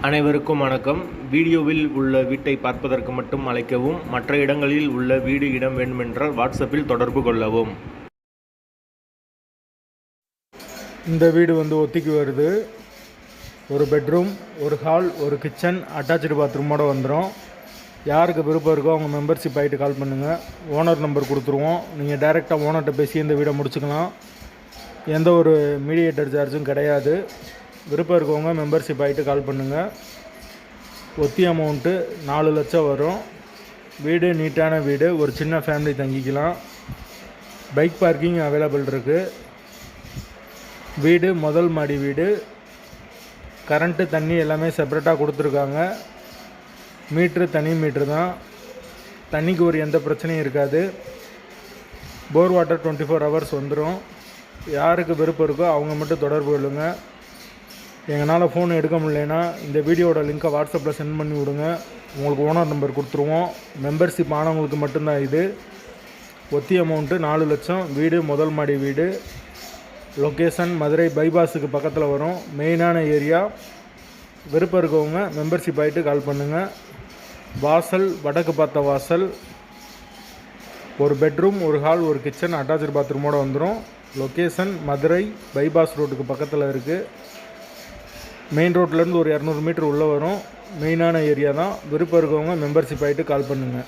அனைவருக்கும் வணக்கம். வீடியோவில் உள்ள வீட்டை பார்ப்பதற்கு மட்டும் அழைக்கவும். மற்ற இடங்களில் உள்ள வீடு இடம் வேண்டுமென்றால் வாட்ஸ்அப்பில் தொடர்பு கொள்ளவும். இந்த வீடு ஒத்திக்கு வருது. ஒரு பெட்ரூம், ஒரு ஹால், ஒரு கிச்சன், அட்டாச்சு பாத்ரூமோடு வந்துடும். யாருக்கு விருப்பம் இருக்கோ அவங்க மெம்பர்ஷிப் ஆகிட்டு கால் பண்ணுங்கள். ஓனர் நம்பர் கொடுத்துருவோம். நீங்கள் டைரெக்டாக ஓனர்கிட்ட பேசி இந்த வீடை முடிச்சுக்கலாம். எந்த ஒரு மீடியேட்டர் சார்ஜும் கிடையாது. விருப்பம் இருக்கவங்க மெம்பர்ஷிப் ஆகிட்டு கால் பண்ணுங்கள். ஒத்தி அமௌண்ட்டு 4 லட்சம் வரும். வீடு நீட்டான வீடு, ஒரு சின்ன ஃபேமிலி தங்கிக்கலாம். பைக் பார்க்கிங் அவைலபிள் இருக்குது. வீடு முதல் மாடி வீடு. கரண்ட்டு தண்ணி எல்லாமே செப்பரேட்டாக கொடுத்துருக்காங்க. மீட்ரு தனி மீட்ரு தான். தண்ணிக்கு ஒரு எந்த பிரச்சனையும் இருக்காது. போர் வாட்டர் 24 ஹவர்ஸ் வந்துடும். யாருக்கு விருப்பம் இருக்கோ அவங்க மட்டும் தொடர்பு கொள்ளுங்கள். எங்களால் ஃபோன் எடுக்க முடியலன்னா இந்த வீடியோட லிங்க்கை வாட்ஸ்அப்பில் சென்ட் பண்ணி விடுங்க. உங்களுக்கு ஓனர் நம்பர் கொடுத்துருவோம். மெம்பர்ஷிப் ஆனவங்களுக்கு மட்டும்தான் இது. ஒத்தி அமௌண்ட்டு 4 லட்சம். வீடு முதல் மாடி வீடு. லொக்கேஷன் மதுரை பைபாஸுக்கு பக்கத்தில் வரும். மெயினான ஏரியா. விருப்பம் இருக்கவங்க மெம்பர்ஷிப் ஆகிட்டு கால் பண்ணுங்கள். வாசல் வடக்கு பார்த்த வாசல். ஒரு பெட்ரூம், ஒரு ஹால், ஒரு கிச்சன், அட்டாச்சு பாத்ரூமோடு வந்துடும். லொக்கேஷன் மதுரை பைபாஸ் ரோட்டுக்கு பக்கத்தில் இருக்குது. மெயின் ரோட்லேருந்து ஒரு 200 மீட்டர் உள்ளே வரும். மெயினான ஏரியா தான். விருப்பம் இருக்கவங்க மெம்பர்ஷிப் ஆகிட்டு கால் பண்ணுங்கள்.